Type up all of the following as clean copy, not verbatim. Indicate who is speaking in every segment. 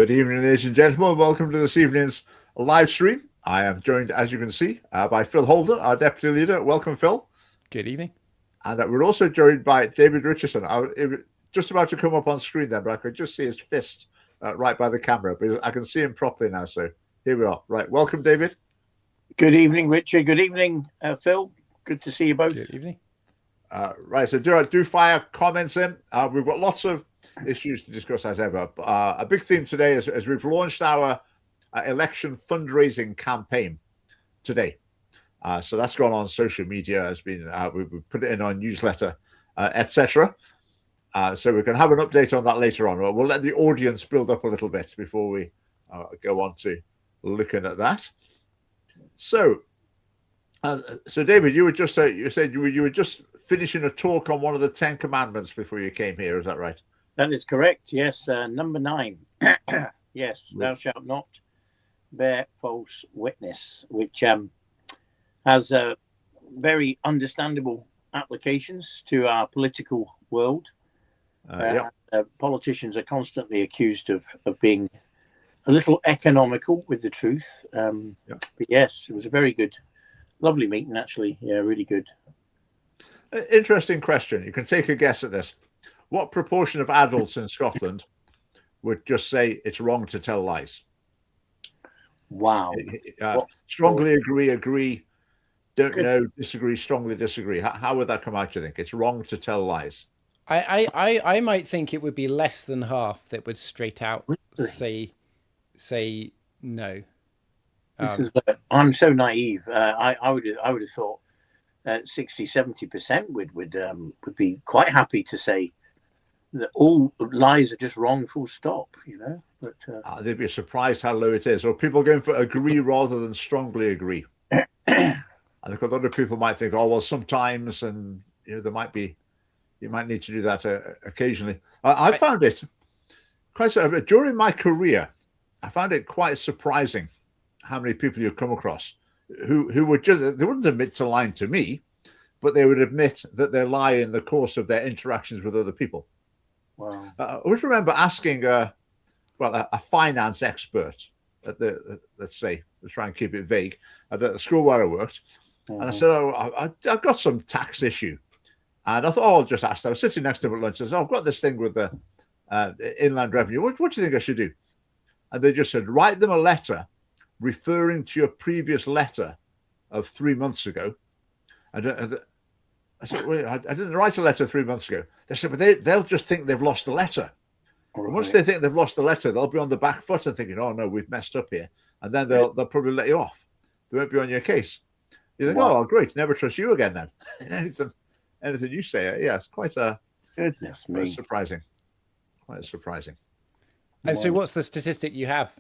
Speaker 1: Good evening, ladies and gentlemen. Welcome to this evening's live stream. I am joined, as you can see, by Phil Holden, our deputy leader. Welcome, Phil.
Speaker 2: Good evening.
Speaker 1: And we're also joined by David Richardson. I was just about to come up on screen then, but I could just see his fist right by the camera. But I can see him properly now, so here we are. Right, welcome, David.
Speaker 3: Good evening, Richard. Good evening, Phil. Good to see you both.
Speaker 2: Good evening.
Speaker 1: Right, so do fire comments in. We've got lots of issues to discuss as ever. A big theme today is we've launched our election fundraising campaign today. So that's gone on social media, has been we put it in our newsletter, etc. So we can have an update on that later on. We'll let the audience build up a little bit before we go on to looking at that. So David, you were just you said you were just finishing a talk on one of the 10 commandments before you came here. Is that right?
Speaker 3: That is correct. Yes, number 9. Yes, thou shalt not bear false witness, which has very understandable applications to our political world. Politicians are constantly accused of being a little economical with the truth. But yes, it was a very good, lovely meeting, actually. Yeah, really good.
Speaker 1: Interesting question. You can take a guess at this. What proportion of adults in Scotland would just say it's wrong to tell lies?
Speaker 3: Wow.
Speaker 1: Strongly agree, don't know, disagree, strongly disagree. How would that come out, do you think? It's wrong to tell lies.
Speaker 2: I might think it would be less than half that would straight out say no.
Speaker 3: I'm so naive. I would have thought 60-70% would be quite happy to say that all lies are just wrong, full stop, you know. But
Speaker 1: they'd be surprised how low it is. Or people going for agree rather than strongly agree. I think a lot of people might think, oh well, sometimes, and you know, you might need to do that occasionally. I found it quite during my career. I found it quite surprising how many people you come across who would they wouldn't admit to lying to me, but they would admit that they lie in the course of their interactions with other people.
Speaker 3: Wow.
Speaker 1: I always remember asking a finance expert at let's say, let's try and keep it vague, at the school where I worked, and I said, I've got some tax issue, and I thought, I'll just ask them. I was sitting next to them at lunch. I said, I've got this thing with the inland revenue. What do you think I should do? And they just said, write them a letter referring to your previous letter of 3 months ago. I said, wait, I didn't write a letter 3 months ago. They said, but they'll just think they've lost the letter. And once they think they've lost the letter, they'll be on the back foot and thinking, oh no, we've messed up here. And then they'll probably let you off. They won't be on your case. You think, oh, great, never trust you again then. anything you say, yeah, it's quite surprising. Quite surprising.
Speaker 2: And so what's the statistic you have?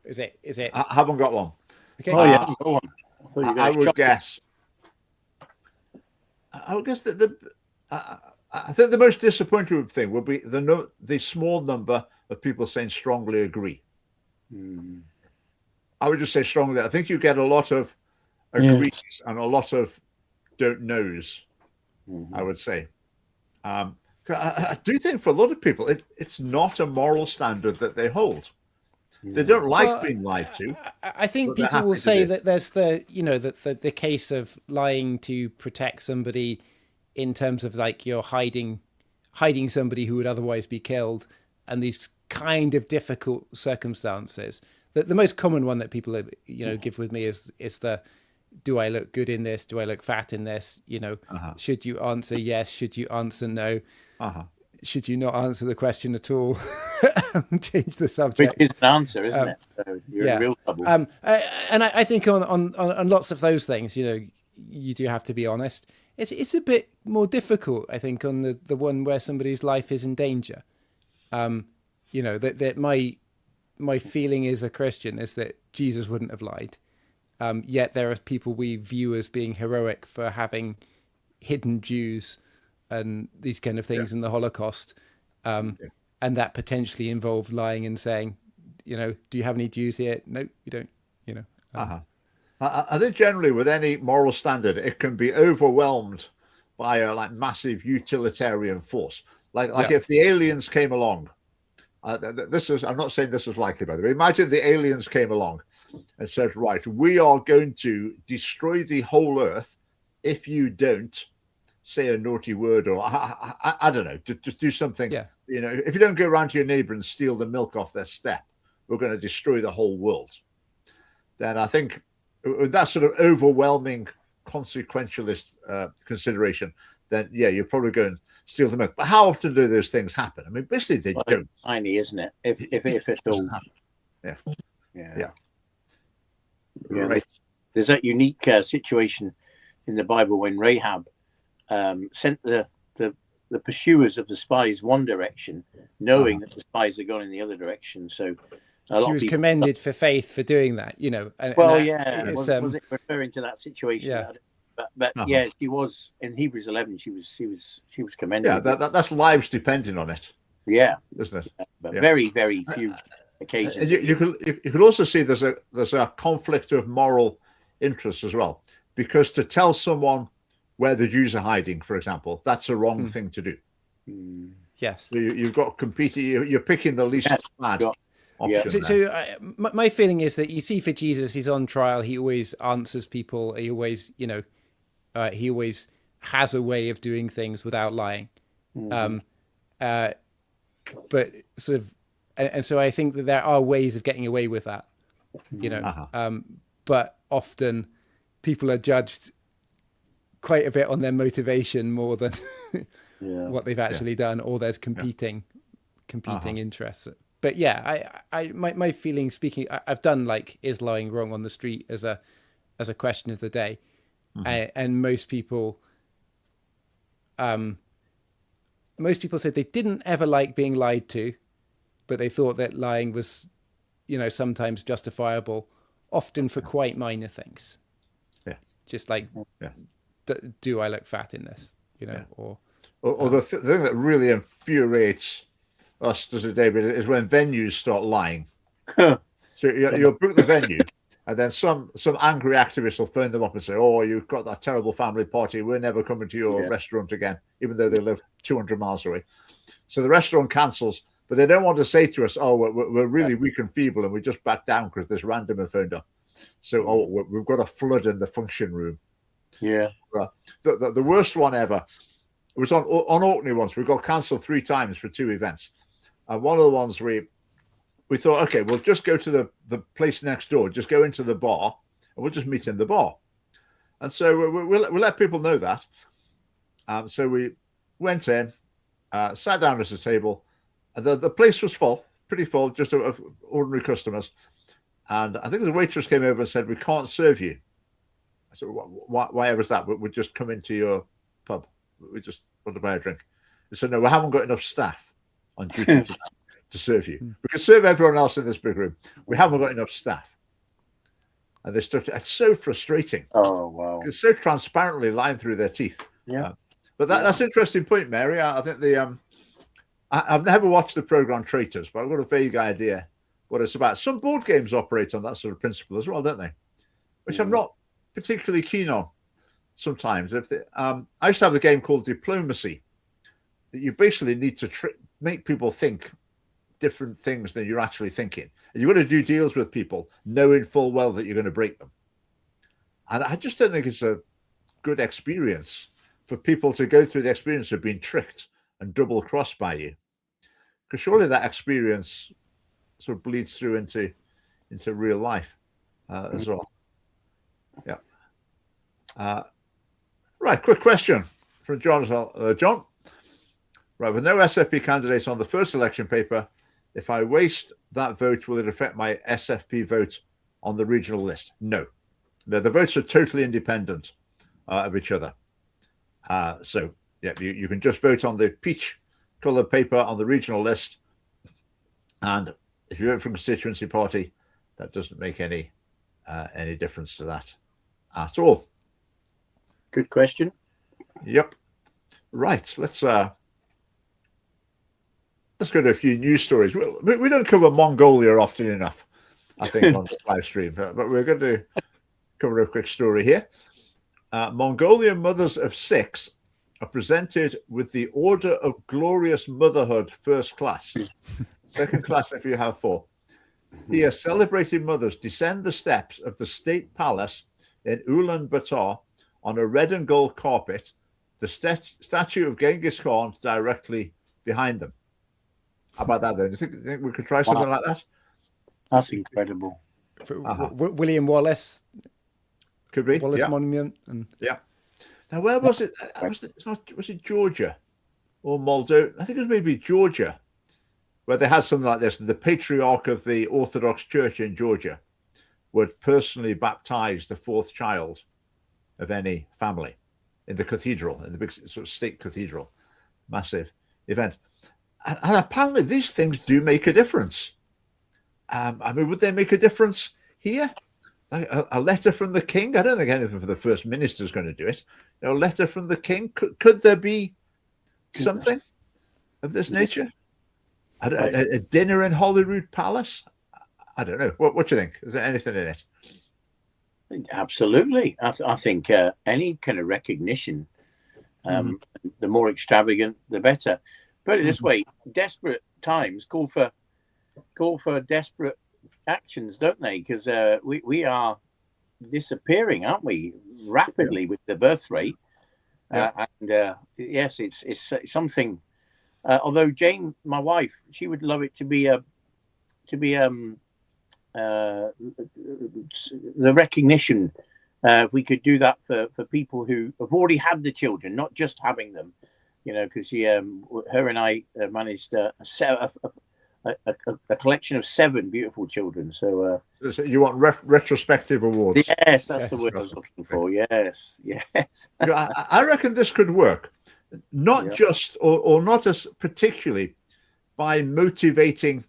Speaker 2: Is it?
Speaker 1: I haven't got one.
Speaker 2: Okay.
Speaker 1: I would guess. I would guess that I think the most disappointing thing would be the small number of people saying strongly agree. I would just say strongly. I think you get a lot of agrees and a lot of don't knows. I would say. I do think for a lot of people, it's not a moral standard that they hold. They don't like being lied to.
Speaker 2: I think people will say that there's the case of lying to protect somebody in terms of like you're hiding somebody who would otherwise be killed, and these kind of difficult circumstances. The most common one that people give with me is the, do I look good in this? Do I look fat in this? Should you answer yes? Should you answer no? Should you not answer the question at all? Change the subject.
Speaker 3: Which is an answer, isn't it? So you're in real trouble.
Speaker 2: And I think on lots of those things, you do have to be honest. It's a bit more difficult, I think, on the one where somebody's life is in danger. That my feeling as a Christian is that Jesus wouldn't have lied. Yet there are people we view as being heroic for having hidden Jews and these kind of things in the Holocaust. And that potentially involved lying and saying, do you have any Jews here? No, you don't,
Speaker 1: I think generally with any moral standard, it can be overwhelmed by a massive utilitarian force. Like if the aliens came along I'm not saying this is likely, by the way. Imagine the aliens came along and said, right, we are going to destroy the whole earth if you don't say a naughty word, or I don't know, just do something.
Speaker 2: Yeah.
Speaker 1: You know, if you don't go around to your neighbor and steal the milk off their step, we're going to destroy the whole world. Then I think with that sort of overwhelming consequentialist consideration, then yeah, you're probably going to steal the milk. But how often do those things happen? I mean, basically they don't.
Speaker 3: Tiny, isn't it? If at all.
Speaker 1: Yeah.
Speaker 3: Right. There's that unique situation in the Bible when Rahab sent the pursuers of the spies one direction, knowing that the spies had gone in the other direction. So
Speaker 2: she was commended for faith for doing that, you know.
Speaker 3: Was it referring to that situation?
Speaker 2: Yeah.
Speaker 3: But yeah, she was in Hebrews 11. She was commended.
Speaker 1: Yeah, that's lives depending on it.
Speaker 3: Yeah,
Speaker 1: isn't it?
Speaker 3: But very few occasions.
Speaker 1: You could also see there's a conflict of moral interest as well, because to tell someone where the Jews are hiding, for example, that's a wrong thing to do.
Speaker 2: Yes.
Speaker 1: So you've got competing. You're picking the least bad.
Speaker 2: My feeling is that you see for Jesus, he's on trial. He always answers people. He always, he always has a way of doing things without lying. But sort of, and so I think that there are ways of getting away with that, but often people are judged quite a bit on their motivation more than what they've actually done, or there's competing interests. But yeah, my feeling, speaking, I've done like, is lying wrong on the street as a question of the day, and most people said they didn't ever like being lied to, but they thought that lying was, sometimes justifiable, often for quite minor things. Yeah, just like, do I look fat in this? Or
Speaker 1: the thing that really infuriates us, does it, David, is when venues start lying. So you'll book the venue, and then some angry activist will phone them up and say, "Oh, you've got that terrible family party. We're never coming to your restaurant again," even though they live 200 miles away. So the restaurant cancels, but they don't want to say to us, "Oh, we're really weak and feeble, and we just back down because this randomer phoned up." So, we've got a flood in the function room.
Speaker 3: Yeah.
Speaker 1: The worst one ever. It was on Orkney once. We got cancelled 3 times for 2 events. And one of the ones we thought, okay, we'll just go to the place next door, just go into the bar, and we'll just meet in the bar. And so we'll let people know that. So we went in, sat down at a table, and the place was full, pretty full, just of ordinary customers. And I think the waitress came over and said, "We can't serve you." I said, "Why was that? We'd just come into your pub. We just want to buy a drink." They said, "No, we haven't got enough staff on duty to serve you. We can serve everyone else in this big room. We haven't got enough staff." And they started. It's so frustrating.
Speaker 3: Oh wow!
Speaker 1: It's so transparently lying through their teeth.
Speaker 3: Yeah.
Speaker 1: But that's an interesting point, Mary. I think I've never watched the program Traitors, but I've got a vague idea what it's about. Some board games operate on that sort of principle as well, don't they? Which I'm not particularly keen on sometimes. I used to have the game called Diplomacy, that you basically need to make people think different things than you're actually thinking. And you've got to do deals with people knowing full well that you're going to break them. And I just don't think it's a good experience for people to go through the experience of being tricked and double-crossed by you. Because surely that experience sort of bleeds through into real life as well. Yeah. Right, quick question from John as well. John? Right, with no SFP candidates on the first election paper, if I waste that vote, will it affect my SFP vote on the regional list? No. The votes are totally independent of each other. So, yeah, you can just vote on the peach-coloured paper on the regional list. And if you vote for a constituency party, that doesn't make any difference to that at all.
Speaker 3: Good question.
Speaker 1: Yep. Right, let's go to a few news stories. We don't cover Mongolia often enough, I think, on the live stream, but we're going to cover a quick story here. Mongolian mothers of 6 are presented with the Order of Glorious Motherhood First Class Second class if you have 4. Here, celebrated mothers descend the steps of the state palace in Ulaanbaatar on a red and gold carpet, the statue of Genghis Khan directly behind them. How about that, then? Do you think we could try something like that?
Speaker 3: That's incredible.
Speaker 2: William Wallace.
Speaker 1: Could be.
Speaker 2: Wallace
Speaker 1: yeah.
Speaker 2: Monument. And...
Speaker 1: Yeah. Now, where was it? Was it Georgia or Moldova? I think it was maybe Georgia, where they had something like this. The patriarch of the Orthodox Church in Georgia would personally baptize the 4th child of any family in the cathedral, in the big sort of state cathedral. Massive event. And apparently these things do make a difference. I mean, would they make a difference here? Like a letter from the king? I don't think anything for the first minister is going to do it. A letter from the king? Could there be something of this nature? A dinner in Holyrood Palace? I don't know. What do you think? Is there anything in it?
Speaker 3: Absolutely. I think any kind of recognition, the more extravagant, the better. Put it this way: desperate times call for desperate actions, don't they? Because we are disappearing, aren't we, rapidly with the birth rate? And yes, it's something. Although Jane, my wife, she would love it to be the recognition. If we could do that for people who have already had the children, not just having them, because her and I managed a collection of 7 beautiful children. So
Speaker 1: you want retrospective awards?
Speaker 3: Yes, that's the word I was looking for. Yes.
Speaker 1: I reckon this could work, not just or not as particularly by motivating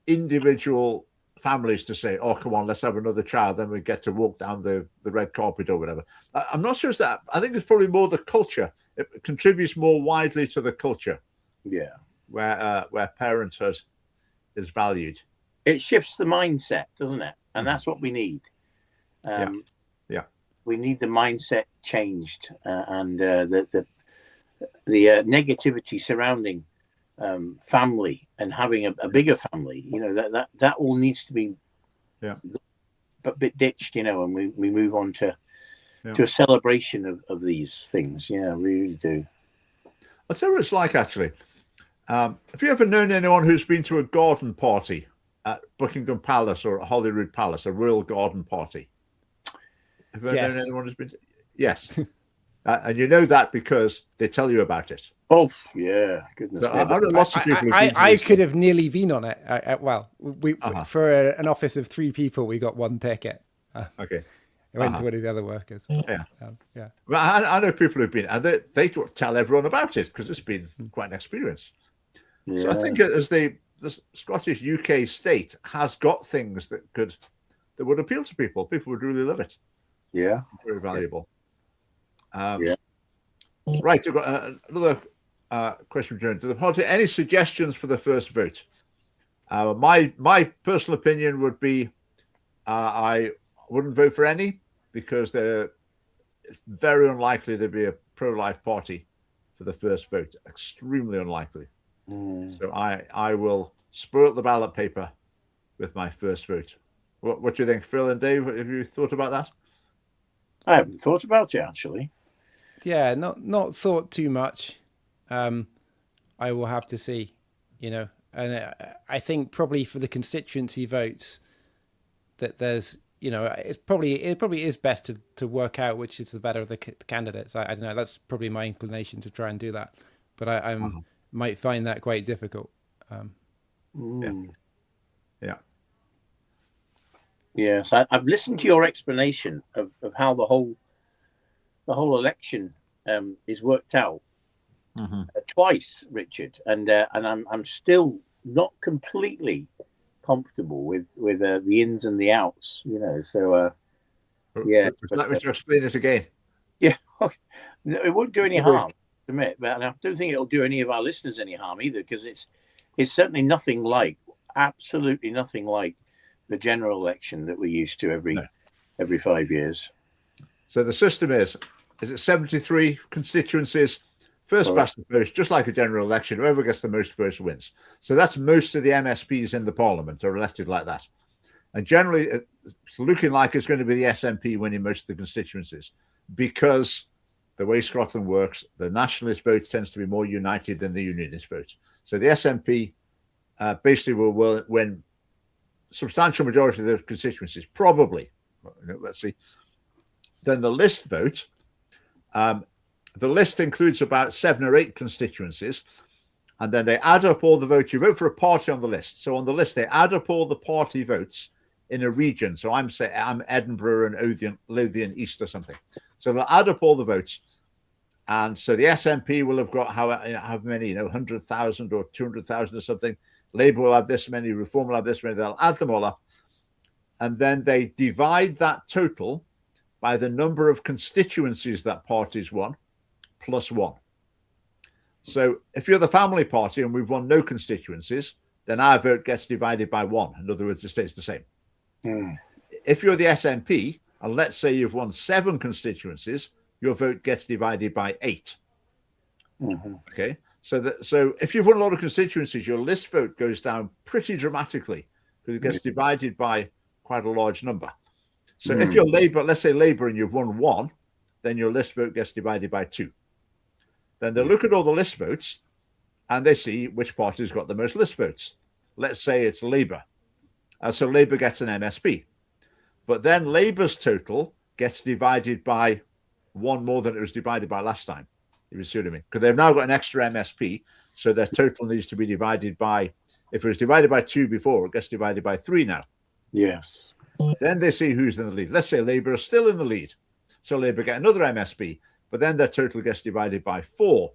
Speaker 1: individual families to say, "Oh, come on, let's have another child, then we get to walk down the red carpet or whatever." I'm not sure it's that. I think it's probably more the culture. It contributes more widely to the culture.
Speaker 3: Yeah,
Speaker 1: where parenthood is valued.
Speaker 3: It shifts the mindset, doesn't it? And that's what we need. We need the mindset changed, and the negativity surrounding family and having a bigger family. That all needs to be a bit ditched. And we move on to a celebration of these things. Yeah, we really do.
Speaker 1: I'll tell you what it's like, actually. Have you ever known anyone who's been to a garden party at Buckingham Palace or at Holyrood Palace, a royal garden party? Have you ever known anyone who's been to... Yes. And you know that because they tell you about it.
Speaker 3: Oh, yeah. Goodness.
Speaker 1: So I know lots of people.
Speaker 2: I could have nearly been on it. For an office of 3 people, we got 1 ticket.
Speaker 1: Okay.
Speaker 2: I went to one of the other workers.
Speaker 1: Yeah. Well, I know people who've been, and they tell everyone about it because it's been quite an experience. Yeah. So I think as the Scottish UK state has got things that would appeal to people. People would really love it.
Speaker 3: Yeah.
Speaker 1: Very valuable. Right. I've got another question, John. Do the party any suggestions for the first vote? My personal opinion would be I wouldn't vote for any because it's very unlikely there'd be a pro-life party for the first vote. Extremely unlikely. So I will spoil the ballot paper with my first vote. What do you think, Phil and Dave? Have you thought about that?
Speaker 3: I haven't thought about it, actually.
Speaker 2: Yeah, not thought too much. I will have to see, and I think probably for the constituency votes that there's, it probably is best to work out which is the better of the candidates. I don't know. That's probably my inclination to try and do that, but I might find that quite difficult.
Speaker 3: Yes, I've listened to your explanation of how the whole election is worked out twice, Richard, and I'm still not completely comfortable with the ins and the outs, So
Speaker 1: let me explain it again.
Speaker 3: Yeah, okay. It won't do any harm, to admit, but I don't think it'll do any of our listeners any harm either, because it's certainly absolutely nothing like the general election that we're used to every 5 years.
Speaker 1: So the system is it 73 constituencies, First past the post, just like a general election, whoever gets the most votes wins. So that's most of the MSPs in the parliament are elected like that. And generally, it's looking like it's going to be the SNP winning most of the constituencies, because the way Scotland works, the nationalist vote tends to be more united than the unionist vote. So the SNP basically will win substantial majority of the constituencies, probably. Let's see. Then the list vote. The list includes about 7 or 8 constituencies, and then they add up all the votes. You vote for a party on the list. So on the list, they add up all the party votes in a region. So I'm Edinburgh and Lothian East or something. So they'll add up all the votes. And so the SNP will have got how many, 100,000 or 200,000 or something. Labour will have this many, Reform will have this many. They'll add them all up. And then they divide that total by the number of constituencies that party's won, plus 1. So if you're the family party and we've won no constituencies, then our vote gets divided by 1. In other words, it stays the same. If you're the SNP, and let's say you've won 7 constituencies, your vote gets divided by 8. Okay, so if you've won a lot of constituencies, your list vote goes down pretty dramatically, because it gets divided by quite a large number. So if you're Labour, let's say Labour, and you've won 1, then your list vote gets divided by 2. Then they look at all the list votes and they see which party's got the most list votes. Let's say it's Labour. So Labour gets an MSP. But then Labour's total gets divided by 1 more than it was divided by last time, if you see what I mean. Because they've now got an extra MSP, so their total needs to be divided by, if it was divided by 2 before, it gets divided by 3 now.
Speaker 3: Yes.
Speaker 1: Then they see who's in the lead. Let's say Labour is still in the lead. So Labour get another MSP, but then their total gets divided by 4.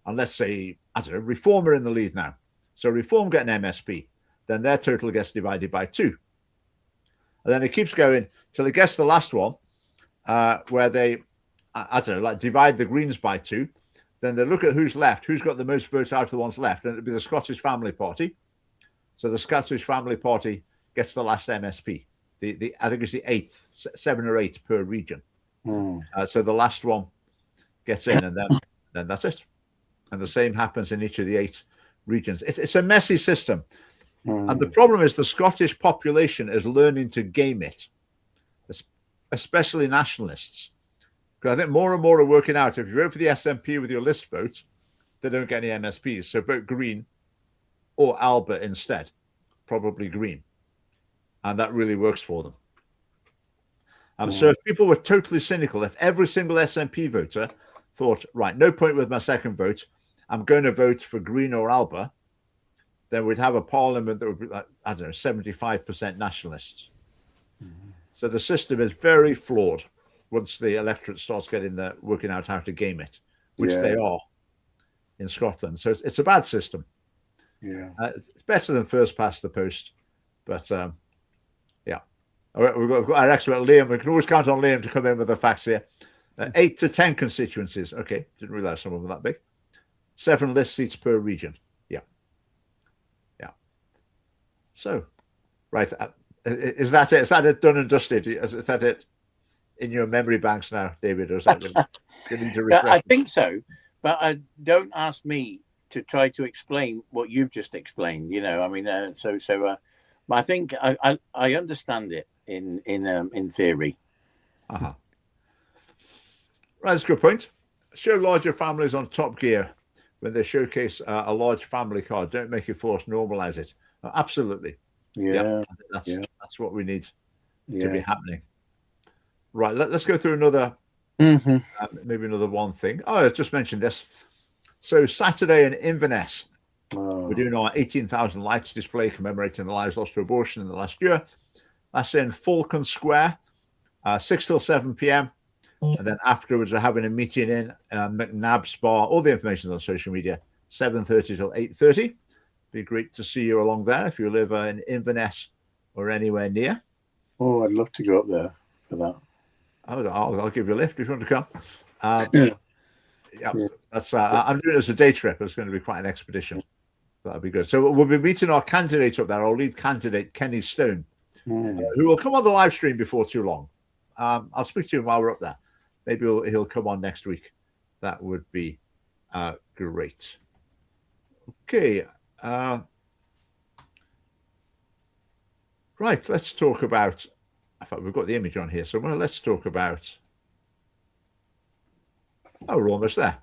Speaker 1: And let's say, I don't know, Reform are in the lead now. So Reform get an MSP. Then their total gets divided by 2. And then it keeps going till it gets to the last one, where they, I don't know, like divide the Greens by 2. Then they look at who's left, who's got the most votes out of the ones left, and it'll be the Scottish Family Party. So the Scottish Family Party gets the last MSP. I think it's the 8th, 7 or 8 per region. So the last one gets in, and then that's it. And the same happens in each of the 8 regions. It's a messy system. And the problem is the Scottish population is learning to game it, especially nationalists. Because I think more and more are working out, if you vote for the SNP with your list vote, they don't get any MSPs. So vote Green or Alba instead, probably Green. And that really works for them. So if people were totally cynical, if every single SNP voter thought, right, no point with my second vote, I'm going to vote for Green or Alba, then we'd have a parliament that would be like, I don't know, 75% nationalists. So the system is very flawed once the electorate starts working out how to game it, which they are in Scotland. So it's a bad system. It's better than first past the post, but all right, we've got our expert Liam. We can always count on Liam to come in with the facts here. 8 to 10 constituencies. Okay, didn't realise some of them were that big. 7 list seats per region. Yeah. So, right, is that it? Is that it done and dusted? Is that it in your memory banks now, David? Or is that you need to refresh?
Speaker 3: I think so, but don't ask me to try to explain what you've just explained. I mean, but I think I understand it in theory.
Speaker 1: Right, that's a good point. Show larger families on Top Gear when they showcase a large family car. Don't make it force, normalize it. Absolutely. That's what we need to be happening. Right, let's go through another, maybe another one thing. I just mentioned this. So Saturday in Inverness, we're doing our 18,000 lights display commemorating the lives lost to abortion in the last year. That's in Falcon Square, 6 till 7 p.m. And then afterwards, we're having a meeting in McNabb's Bar. All the information is on social media, 7:30 till 8:30. Be great to see you along there if you live in Inverness or anywhere near.
Speaker 3: Oh, I'd love to go up there for that.
Speaker 1: I'll give you a lift if you want to come. That's I'm doing it as a day trip. It's going to be quite an expedition. That'll be good. So we'll be meeting our candidate up there, our lead candidate, Kenny Stone, who will come on the live stream before too long. I'll speak to him while we're up there. Maybe he'll come on next week. That would be Great. Okay. Right, let's talk about, in fact, we've got the image on here somewhere. Let's talk about, we're almost there.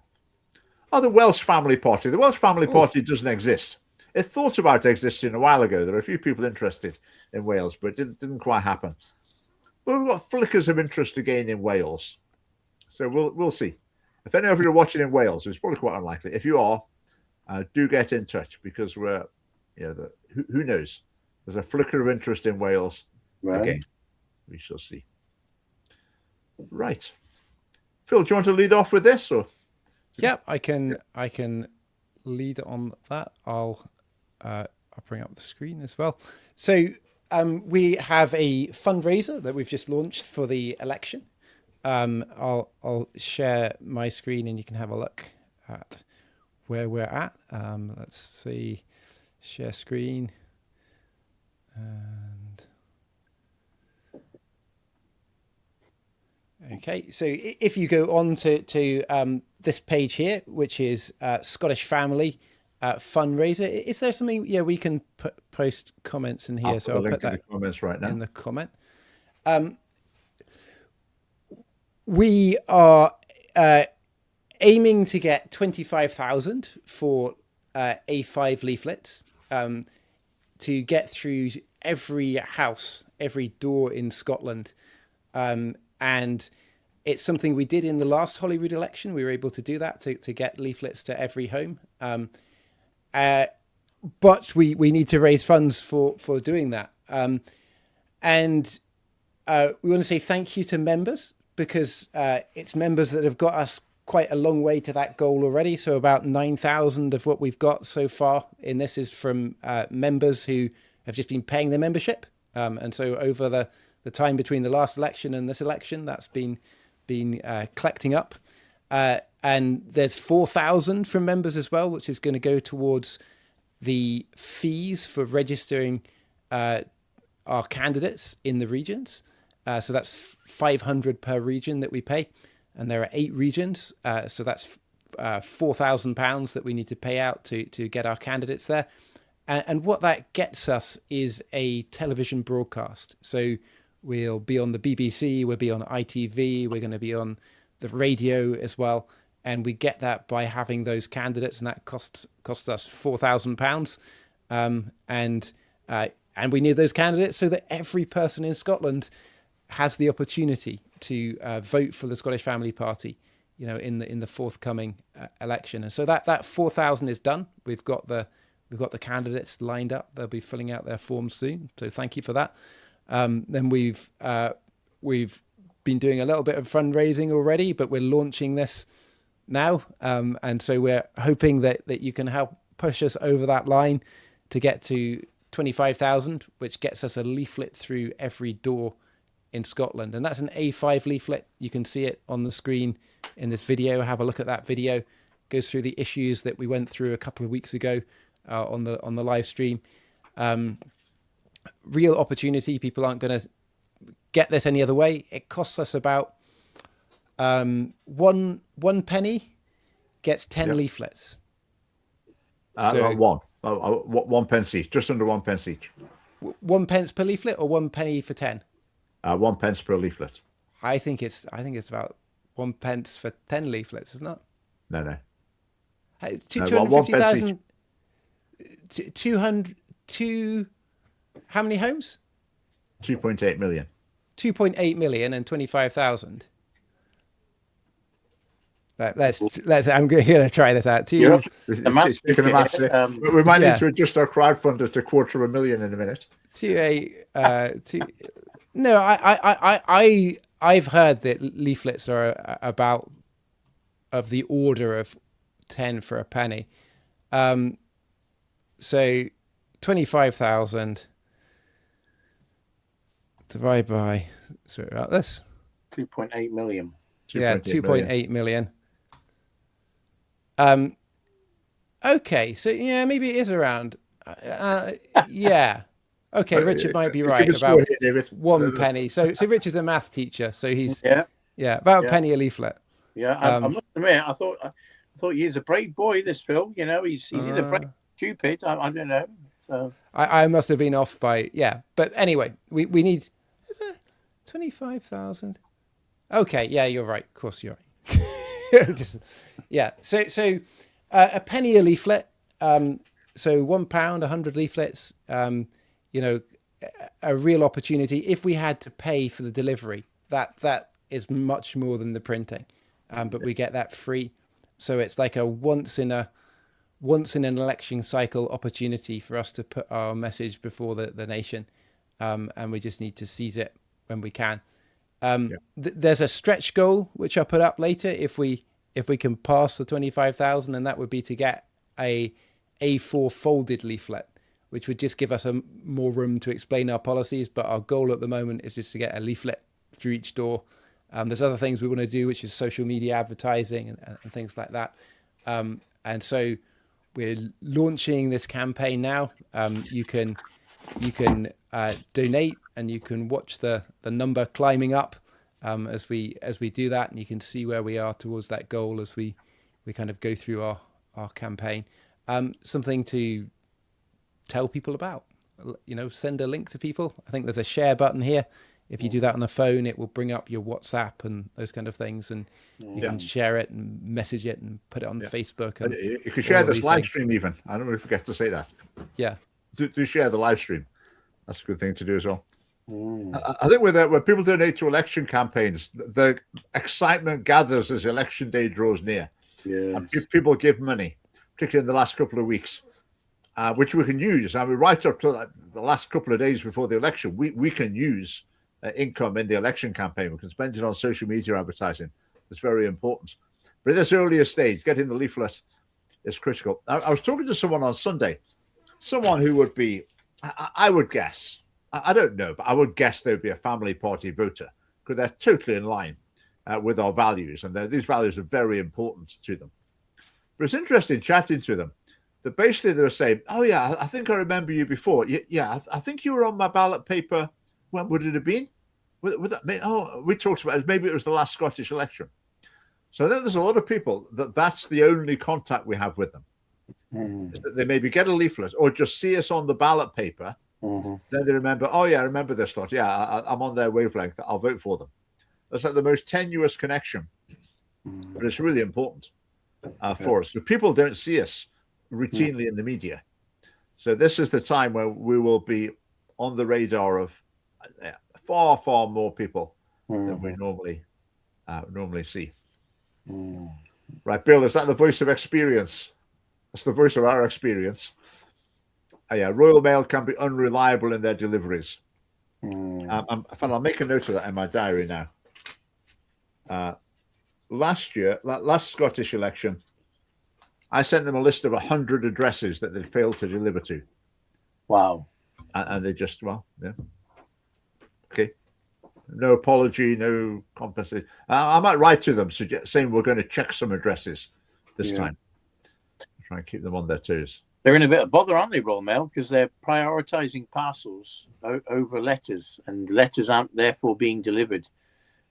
Speaker 1: The Welsh family party. The Welsh family party doesn't exist. It thought about existing a while ago. There are a few people interested in Wales, but it didn't quite happen. But we've got flickers of interest again in Wales. So we'll see. If any of you are watching in Wales, it's probably quite unlikely. If you are, do get in touch, because we're, who knows? There's a flicker of interest in Wales.
Speaker 3: Right.
Speaker 1: Again, we shall see. Right. Phil, do you want to lead off with this? Or?
Speaker 2: Yeah, I can lead on that. I'll bring up the screen as well. So we have a fundraiser that we've just launched for the election. I'll share my screen and you can have a look at where we're at. Let's see, share screen. And okay, so if you go on to this page here, which is Scottish Family fundraiser, is there something? Yeah, we can post comments in here. So I'll put that in the
Speaker 1: comments right now.
Speaker 2: In the comment. We are aiming to get 25,000 for A5 leaflets to get through every house, every door in Scotland. And it's something we did in the last Holyrood election. We were able to do that to get leaflets to every home. But we need to raise funds for doing that. And we want to say thank you to members, because it's members that have got us quite a long way to that goal already. So about 9,000 of what we've got so far in this is from members who have just been paying their membership. And so over the time between the last election and this election, that's been collecting up. And there's 4,000 from members as well, which is going to go towards the fees for registering our candidates in the regions. So that's 500 per region that we pay. And there are 8 regions. So that's £4,000 that we need to pay out to get our candidates there. And what that gets us is a television broadcast. So we'll be on the BBC, we'll be on ITV, we're going to be on the radio as well. And we get that by having those candidates, and that costs us £4,000. And we need those candidates so that every person in Scotland has the opportunity to vote for the Scottish Family Party, in the forthcoming election. And so that 4,000 is done. We've got the candidates lined up. They'll be filling out their forms soon. So thank you for that. Then we've been doing a little bit of fundraising already, but we're launching this now. And so we're hoping that you can help push us over that line to get to 25,000, which gets us a leaflet through every door in Scotland. And that's an A5 leaflet. You can see it on the screen in this video. Have a look at that video. It goes through the issues that we went through a couple of weeks ago on the live stream. Real opportunity. People aren't going to get this any other way. It costs us about one penny gets 10 leaflets.
Speaker 1: So, one pence each, just under 1 pence each.
Speaker 2: 1 pence per leaflet, or 1 penny for 10?
Speaker 1: 1 pence per leaflet.
Speaker 2: I think it's about 1 pence for 10 leaflets, isn't it?
Speaker 1: No.
Speaker 2: 250,000. 200. How many homes?
Speaker 1: 2.8 million.
Speaker 2: 2.8 million and 25,000. Let's. I'm going to try this out.
Speaker 1: We might need to adjust our crowdfunder to 250,000 in a minute.
Speaker 2: No, I've heard that leaflets are about of the order of 10 for a penny. So 25,000 divided by, sorry about this.
Speaker 3: 2.8 million.
Speaker 2: 2.8 million. Okay, so yeah, maybe it is around. Yeah. Okay, Richard might be right about 1 penny. So Richard's a math teacher, so he's about a penny a leaflet.
Speaker 3: Yeah, I must admit, I thought thought he was a brave boy, this Phil. You know, he's either brave or stupid. I don't know. So
Speaker 2: I must have been off by, yeah. But anyway, we need 25,000. Okay, yeah, you're right. Of course, you're right. Yeah. So a penny a leaflet. So £1, 100 leaflets. A real opportunity. If we had to pay for the delivery, that is much more than the printing, but we get that free. So it's like a once in an election cycle opportunity for us to put our message before the nation, and we just need to seize it when we can. There's a stretch goal which I'll put up later if we can pass the 25,000, and that would be to get a A4 folded leaflet, which would just give us more room to explain our policies. But our goal at the moment is just to get a leaflet through each door. There's other things we want to do, which is social media advertising and things like that. And so we're launching this campaign now. You can donate, and you can watch the number climbing up as we do that, and you can see where we are towards that goal as we kind of go through our campaign. Something to tell people about, send a link to people. I think there's a share button here. If you do that on a phone, it will bring up your WhatsApp and those kind of things, and you can share it and message it and put it on Facebook. And
Speaker 1: you can share this live stream even. I don't want to forget to say that.
Speaker 2: Yeah.
Speaker 1: Do share the live stream. That's a good thing to do as well. I think when people donate to election campaigns, the excitement gathers as election day draws near.
Speaker 3: Yes.
Speaker 1: And people give money, particularly in the last couple of weeks, which we can use. I mean, right up to the last couple of days before the election, we can use income in the election campaign. We can spend it on social media advertising. It's very important. But at this earlier stage, getting the leaflet is critical. I was talking to someone on Sunday, someone who would be, I would guess, I don't know, but I would guess they would be a family party voter, because they're totally in line with our values, and these values are very important to them. But it's interesting chatting to them that basically they were saying, oh yeah, I think I remember you before. Yeah, I think you were on my ballot paper. When would it have been? Would that, we talked about it. Maybe it was the last Scottish election. So then there's a lot of people that's the only contact we have with them. Is that they maybe get a leaflet or just see us on the ballot paper. Then they remember, oh yeah, I remember this lot. Yeah, I'm on their wavelength. I'll vote for them. That's like the most tenuous connection, but it's really important for us. So people don't see us routinely in the media. So this is the time where we will be on the radar of far, far more people than we normally see. Right, Bill, is that the voice of experience? That's the voice of our experience. Yeah, Royal Mail can be unreliable in their deliveries. I'll make a note of that in my diary now. Last Scottish election, I sent them a list of 100 addresses that they'd failed to deliver to.
Speaker 3: Wow.
Speaker 1: And they just, okay. No apology, no compensation. I might write to them saying we're going to check some addresses this time. Try and keep them on their toes.
Speaker 3: They're in a bit of bother, aren't they, Royal Mail? Because they're prioritising parcels over letters, and letters aren't therefore being delivered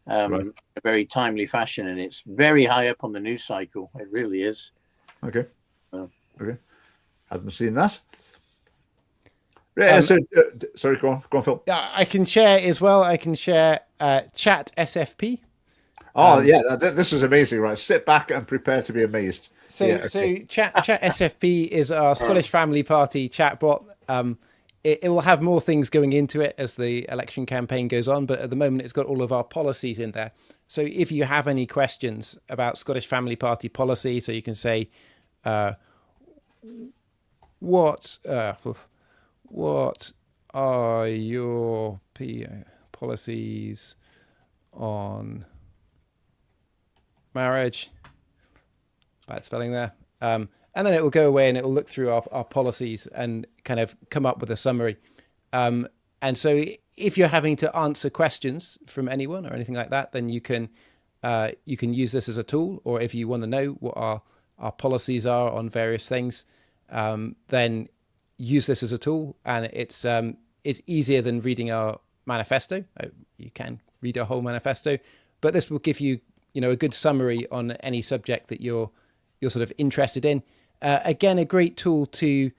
Speaker 3: in a very timely fashion. And it's very high up on the news cycle. It really is.
Speaker 1: Okay. Okay. Hadn't seen that. Yeah, sorry, go on, Phil.
Speaker 2: I can share as well. I can share Chat SFP.
Speaker 1: This is amazing, right? Sit back and prepare to be amazed.
Speaker 2: So Chat SFP is our Scottish Family Party chatbot. It will have more things going into it as the election campaign goes on, but at the moment it's got all of our policies in there. So if you have any questions about Scottish Family Party policy, so you can say, what are your policies on marriage? Bad spelling there. And then it will go away and it will look through our policies and kind of come up with a summary. And so if you're having to answer questions from anyone or anything like that, then you can use this as a tool. Or if you want to know what our policies are on various things, then use this as a tool. And it's easier than reading our manifesto. You can read a whole manifesto, but this will give you, a good summary on any subject that you're sort of interested in. Again, a great tool to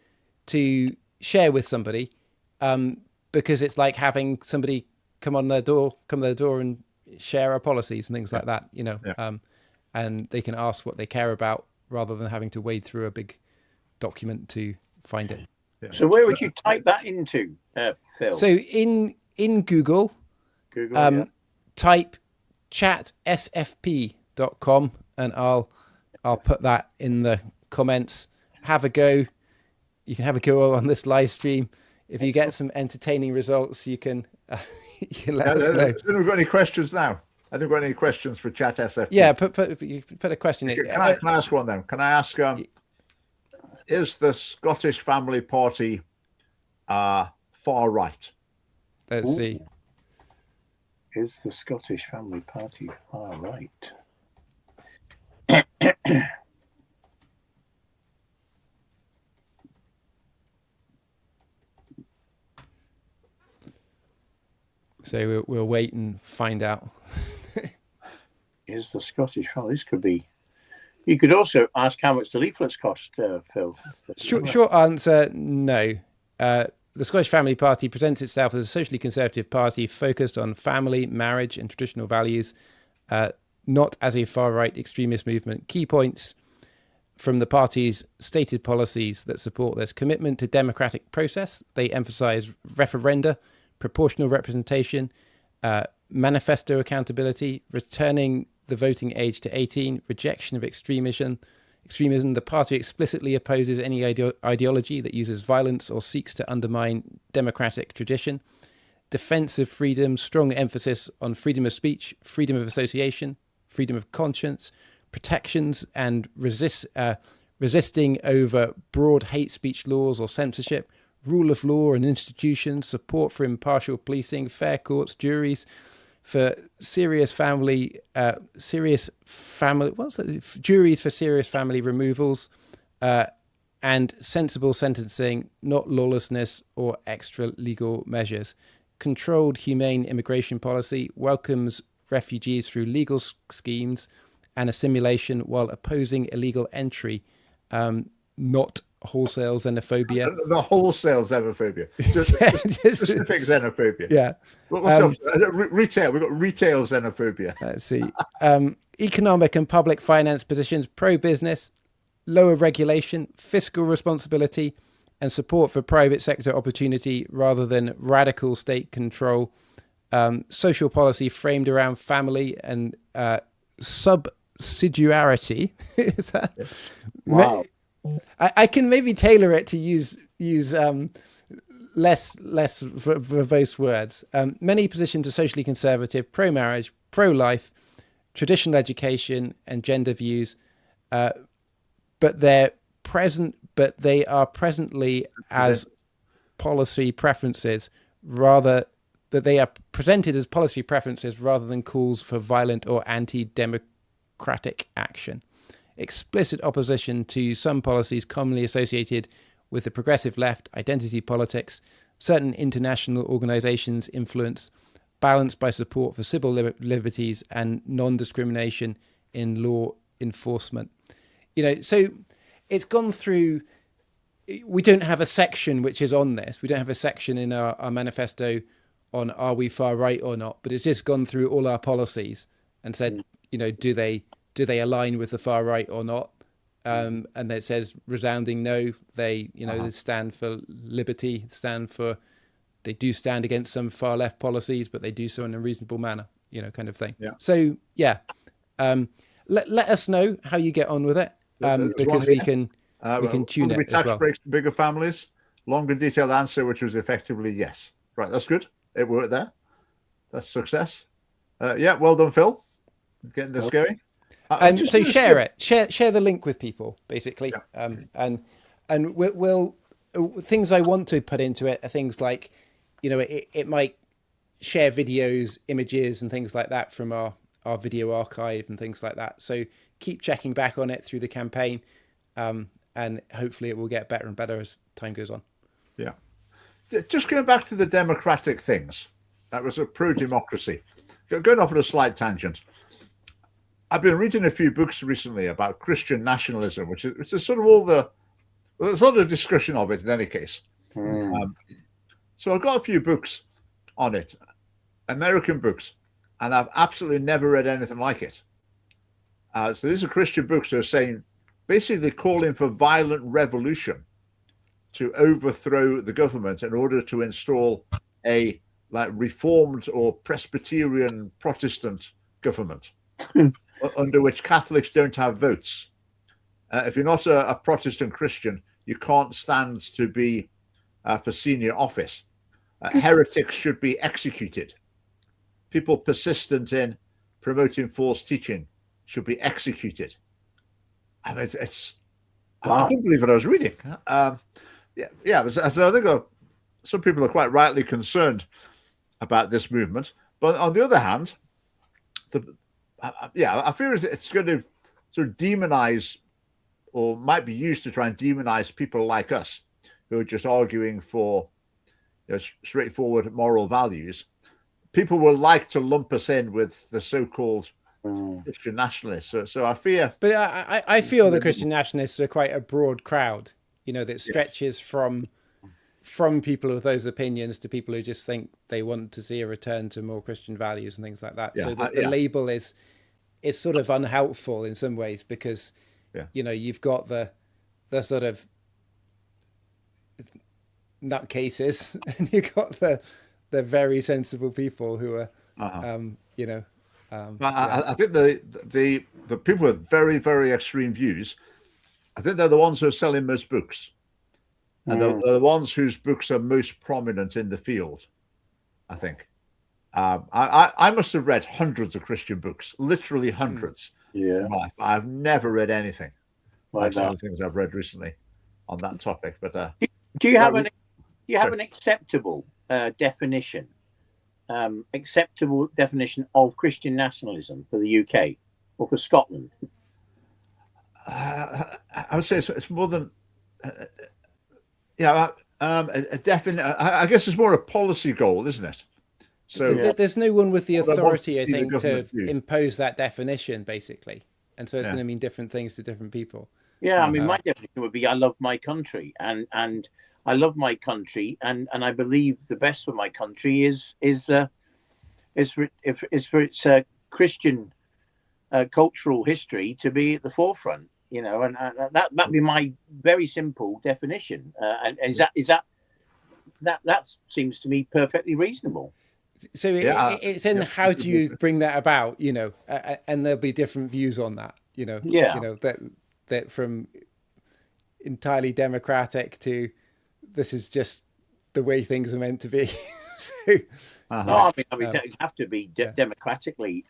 Speaker 2: share with somebody, because it's like having somebody come to their door and share our policies and things like that, and they can ask what they care about rather than having to wade through a big document to find it.
Speaker 3: Yeah. So where would you type that into, Phil?
Speaker 2: So in Google, type chatsfp.com, and I'll put that in the comments. Have a go. You can have a go on this live stream. If you get some entertaining results, you can let us know.
Speaker 1: Have we got any questions now? I think we've got any questions for Chat SFP.
Speaker 2: Yeah, put a question in.
Speaker 1: Can I ask one then? Can I ask, is the Scottish Family Party far right?
Speaker 2: Let's see.
Speaker 3: Is the Scottish Family Party far right?
Speaker 2: So we'll wait and find out.
Speaker 3: Is the Scottish Family? This could be. You could also ask how much the leaflets cost, Phil.
Speaker 2: Short answer: no. The Scottish Family Party presents itself as a socially conservative party focused on family, marriage, and traditional values, not as a far-right extremist movement. Key points from the party's stated policies that support this: commitment to democratic process. They emphasise referenda, proportional representation, manifesto accountability, returning the voting age to 18, rejection of extremism. The party explicitly opposes any ideology that uses violence or seeks to undermine democratic tradition. Defense of freedom, strong emphasis on freedom of speech, freedom of association, freedom of conscience, protections and resisting over broad hate speech laws or censorship, rule of law and institutions, support for impartial policing, fair courts, juries, for juries for serious family removals, and sensible sentencing, not lawlessness or extra legal measures. Controlled, humane immigration policy, welcomes refugees through legal schemes and assimilation while opposing illegal entry, not wholesale xenophobia.
Speaker 1: The wholesale xenophobia. Specific xenophobia.
Speaker 2: Yeah.
Speaker 1: Retail. We've got retail xenophobia.
Speaker 2: Let's see. Economic and public finance positions, pro-business, lower regulation, fiscal responsibility, and support for private sector opportunity rather than radical state control. Social policy framed around family and subsidiarity. Is that?
Speaker 3: Wow.
Speaker 2: I can maybe tailor it to use less verbose words. Many positions are socially conservative, pro-marriage, pro-life, traditional education, and gender views, but they are presently as policy preferences rather than calls for violent or anti-democratic action. Explicit opposition to some policies commonly associated with the progressive left, identity politics, certain international organizations' influence, balanced by support for civil liberties and non-discrimination in law enforcement. So it's gone through. We don't have a section which is on this. We don't have a section in our manifesto on are we far right or not, but it's just gone through all our policies and said, do they align with the far right or not? And then it says resounding no. They stand for liberty, they do stand against some far left policies, but they do so in a reasonable manner, kind of thing. Yeah. So let us know how you get on with it, because we can tune it
Speaker 1: be tax
Speaker 2: as well.
Speaker 1: breaks for bigger families? Long and detailed answer, which was effectively yes. Right, that's good. It worked there. That's success. Well done, Phil. Getting this going.
Speaker 2: So share it. Share the link with people, basically. Yeah. And we'll things I want to put into it are things like, it might share videos, images, and things like that from our video archive and things like that. So keep checking back on it through the campaign, and hopefully it will get better and better as time goes on.
Speaker 1: Yeah. Just going back to the democratic things, that was a pro-democracy. Going off on a slight tangent. I've been reading a few books recently about Christian nationalism, which is sort of all there's a lot of discussion of it in any case. So I've got a few books on it, American books, and I've absolutely never read anything like it. So these are Christian books that are saying, basically calling for violent revolution to overthrow the government in order to install a reformed or Presbyterian Protestant government under which Catholics don't have votes. If you're not a Protestant Christian, you can't stand to be for senior office. Heretics should be executed. People persistent in promoting false teaching should be executed. I mean, I couldn't believe what I was reading. So I think some people are quite rightly concerned about this movement. But on the other hand, I fear it's going to sort of demonize, or might be used to try and demonize people like us who are just arguing for straightforward moral values. People will like to lump us in with the so-called Christian nationalists. So I fear.
Speaker 2: But I feel the Christian nationalists are quite a broad crowd, that stretches from people with those opinions to people who just think they want to see a return to more Christian values and things like that. So the label is sort of unhelpful in some ways because, you've got the sort of nutcases and you've got the very sensible people who are,
Speaker 1: I think the people with very, very extreme views, I think they're the ones who are selling most books. And they're the ones whose books are most prominent in the field, I think. I must have read hundreds of Christian books, literally hundreds.
Speaker 3: Yeah.
Speaker 1: I've never read anything like some
Speaker 3: that.
Speaker 1: of the things I've read recently on that topic. But
Speaker 3: do you have an acceptable definition? Acceptable definition of Christian nationalism for the UK or for Scotland?
Speaker 1: I would say it's more than a definite. I guess it's more a policy goal, isn't it? So
Speaker 2: there's no one with the authority, I think, to impose that definition, basically, and so it's going to mean different things to different people.
Speaker 3: Yeah, I mean, my definition would be I love my country, and I love my country, and I believe the best for my country is for its Christian cultural history to be at the forefront, and that'd be my very simple definition. And that seems to me perfectly reasonable.
Speaker 2: So it's in how do you bring that about, and there'll be different views on that, that from entirely democratic to this is just the way things are meant to be.
Speaker 3: No, I mean, it have to be democratically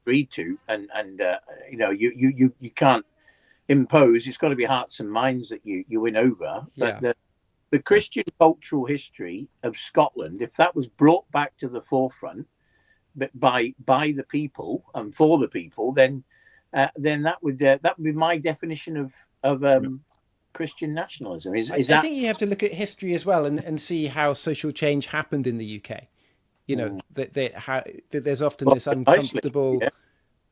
Speaker 3: agreed to, and you can't impose. It's got to be hearts and minds that you win over. But the Christian cultural history of Scotland, if that was brought back to the forefront, but by the people and for the people, then that would be my definition of Christian nationalism. I
Speaker 2: think you have to look at history as well and see how social change happened in the UK. That there's often this uncomfortable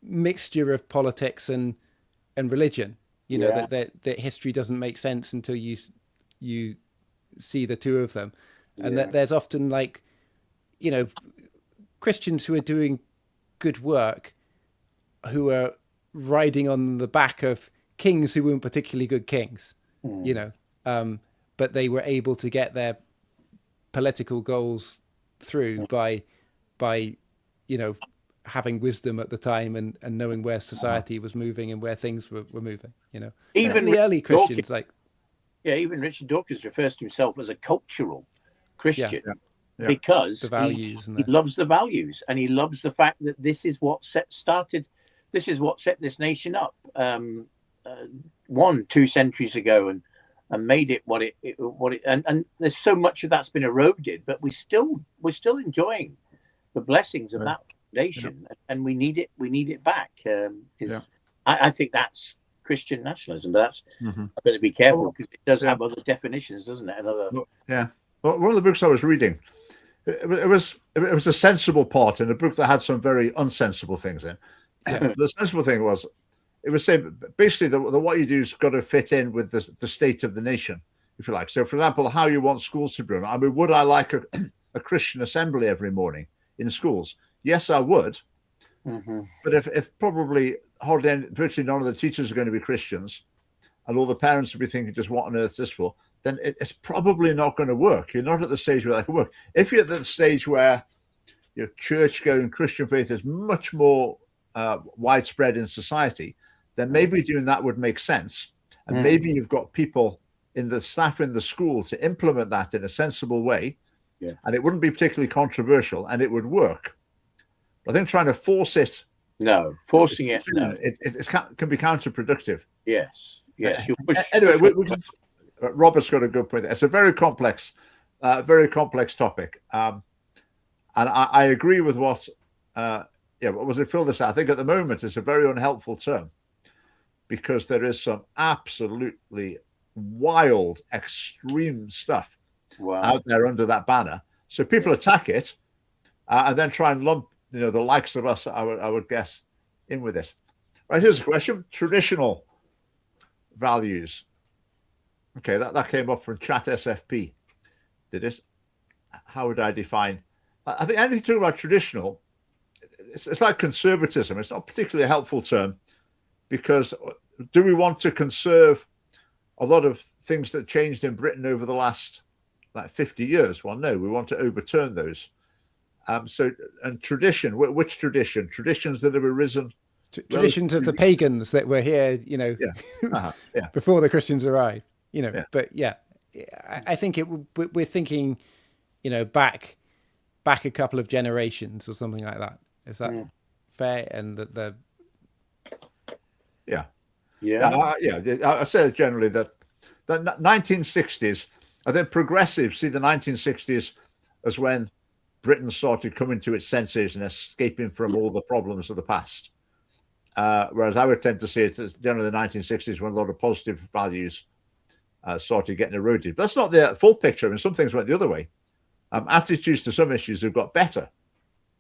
Speaker 2: mixture of politics and religion. That history doesn't make sense until you see the two of them, and that there's often Christians who are doing good work who are riding on the back of kings who weren't particularly good kings, but they were able to get their political goals through by having wisdom at the time and knowing where society was moving and where things were moving. Even the early Christians,
Speaker 3: even Richard Dawkins refers to himself as a cultural Christian because
Speaker 2: the values
Speaker 3: he loves the values, and he loves the fact that this is what set this nation up 2 centuries ago and made it what it and there's so much of that's been eroded, but we're still enjoying the blessings of that foundation, and we need it back. I think that's Christian nationalism, but that's I better be careful because it does have other definitions, doesn't it?
Speaker 1: Well, one of the books I was reading, it was a sensible part in a book that had some very unsensible things in. The sensible thing was, it was saying basically the what you do has got to fit in with the state of the nation, if you like. So, for example, how you want schools to be run. I mean, would I like a Christian assembly every morning in schools? Yes, I would. But if probably virtually none of the teachers are going to be Christians, and all the parents will be thinking, just what on earth is this for? Then it's probably not going to work. You're not at the stage where that can work. If you're at the stage where your church-going Christian faith is much more widespread in society, then maybe doing that would make sense. And maybe you've got people in the staff in the school to implement that in a sensible way, and it wouldn't be particularly controversial, and it would work. But I think trying to force it,
Speaker 3: forcing it
Speaker 1: can be counterproductive.
Speaker 3: Yes.
Speaker 1: Anyway, Robert's got a good point. It's a very complex topic, and I agree with what was it, Phil? This, I think at the moment it's a very unhelpful term, because there is some absolutely wild, extreme stuff out there under that banner. So people attack it and then try and lump, the likes of us, I would guess, in with it. Right, here's a question. Traditional values. Okay, that came up from Chat SFP. Did it? How would I define? I think anything to do about traditional, it's like conservatism. It's not particularly a helpful term, because do we want to conserve a lot of things that changed in Britain over the last 50 years? Well, no, we want to overturn those. And tradition, which tradition? Traditions that have arisen.
Speaker 2: Traditions of the pagans that were here, before the Christians arrived, But I think we're thinking, back a couple of generations or something like that. Is that fair? And I say generally that the 1960s, I think progressives see the 1960s as when Britain started coming to its senses and escaping from all the problems of the past. Whereas I would tend to see it as generally the 1960s when a lot of positive values started getting eroded. But that's not the full picture. I mean, some things went the other way. Attitudes to some issues have got better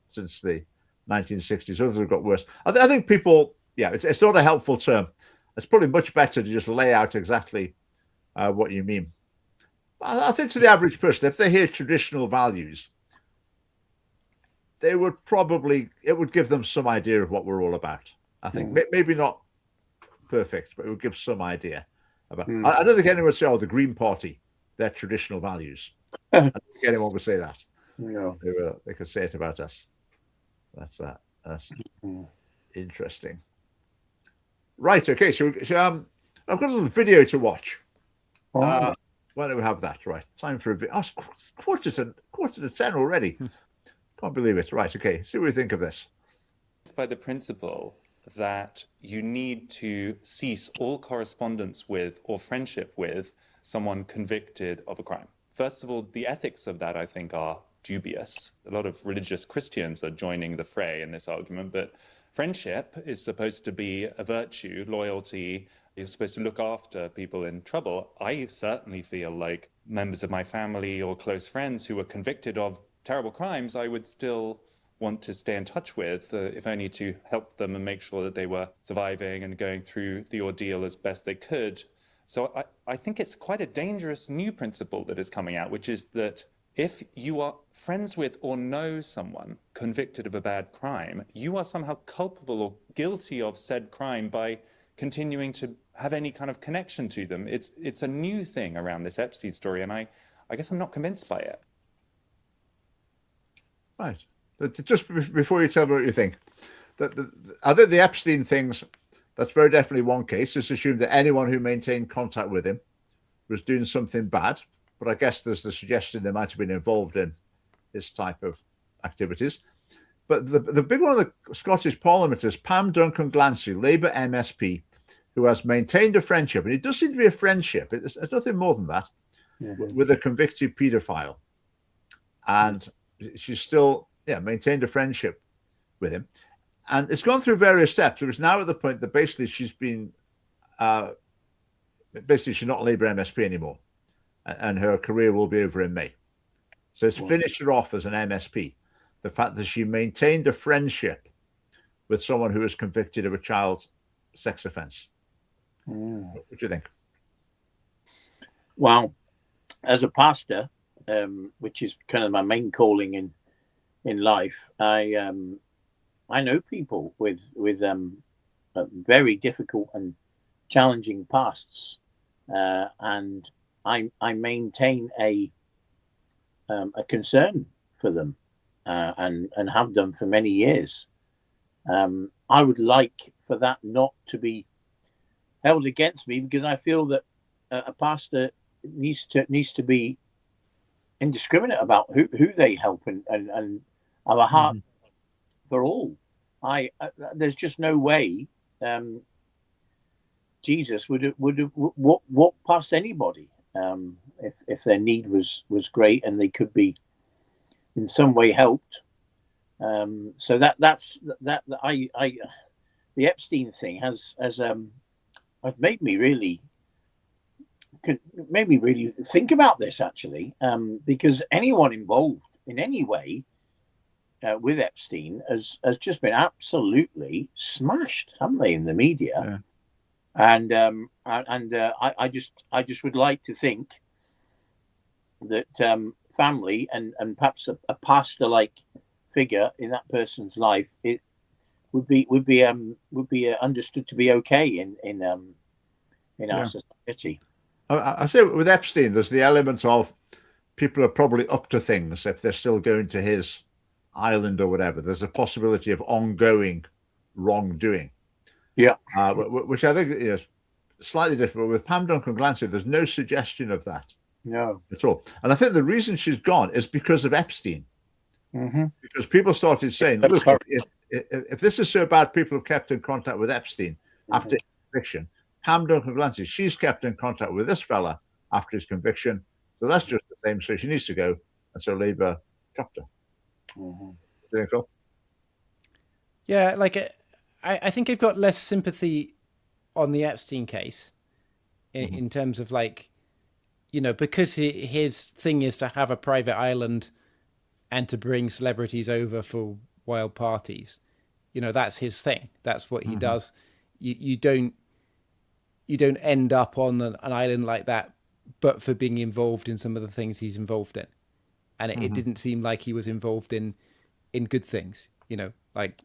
Speaker 2: since the 1960s. Others have got worse. I think people, it's not a helpful term. It's probably much better to just lay out exactly what you mean. I think to the average person, if they hear traditional values, it would give them some idea of what we're all about. I think maybe not perfect, but it would give some idea about. I don't think anyone would say, "Oh, the Green Party, their traditional values." I don't think anyone would say that.
Speaker 3: No,
Speaker 1: they could say it about us. That's interesting. Right. Okay. So I've got a little video to watch. Why don't we have that? Right. Time for a video. Oh, it's quarter to 10 already. Can't believe it. Right. Okay. See what we think of this.
Speaker 4: It's by the principle that you need to cease all correspondence with or friendship with someone convicted of a crime. First of all, the ethics of that, I think, are dubious. A lot of religious Christians are joining the fray in this argument, but friendship is supposed to be a virtue, loyalty. You're supposed to look after people in trouble. I certainly feel like members of my family or close friends who were convicted of terrible crimes, I would still want to stay in touch with, if only to help them and make sure that they were surviving and going through the ordeal as best they could. So I think it's quite a dangerous new principle that is coming out, which is that if you are friends with or know someone convicted of a bad crime, you are somehow culpable or guilty of said crime by continuing to have any kind of connection to them. It's a new thing around this Epstein story, and I guess I'm not convinced by it.
Speaker 1: Right. Just before you tell me what you think, I think the Epstein things, that's very definitely one case. It's assumed that anyone who maintained contact with him was doing something bad. But I guess there's the suggestion they might have been involved in this type of activities. But the big one of the Scottish Parliament is Pam Duncan Glancy, Labour MSP, who has maintained a friendship, and it does seem to be a friendship. It's nothing more than that, with a convicted paedophile. And she's still maintained a friendship with him, and it's gone through various steps. It was now at the point that basically she's been she's not Labour MSP anymore, and her career will be over in May. So it's finished her off as an MSP. The fact that she maintained a friendship with someone who is convicted of a child sex offence? What do you think?
Speaker 3: Well, as a pastor, which is kind of my main calling in life, I know people with very difficult and challenging pasts, and I maintain a concern for them, and have done for many years. I would like for that not to be held against me, because I feel that a pastor needs to be indiscriminate about who they help, and have a heart for all. There's just no way Jesus would walk past anybody if their need was great and they could be in some way helped. So that's the Epstein thing has made me really think about this, actually, because anyone involved in any way with Epstein has just been absolutely smashed, haven't they, in the media? Yeah. And I just would like to think that family and perhaps a pastor-like figure in that person's life, it would be understood to be okay in our society.
Speaker 1: I say with Epstein, there's the element of people are probably up to things if they're still going to his island or whatever. There's a possibility of ongoing wrongdoing.
Speaker 3: Yeah.
Speaker 1: Which I think is slightly different. With Pam Duncan-Glancy, there's no suggestion of that.
Speaker 3: No.
Speaker 1: At all. And I think the reason she's gone is because of Epstein. Because people started saying, look, if this is so bad, people have kept in contact with Epstein after conviction. Pam Duncan-Glancy, she's kept in contact with this fella after his conviction. So that's just the same. So she needs to go. And so Labour dropped her. Do you think so?
Speaker 2: Yeah, like I think I've got less sympathy on the Epstein case in terms of, like, you know, because his thing is to have a private island and to bring celebrities over for wild parties. You know, that's his thing. That's what he does. You don't end up on an island like that, but for being involved in some of the things he's involved in. And it didn't seem like he was involved in good things, you know, like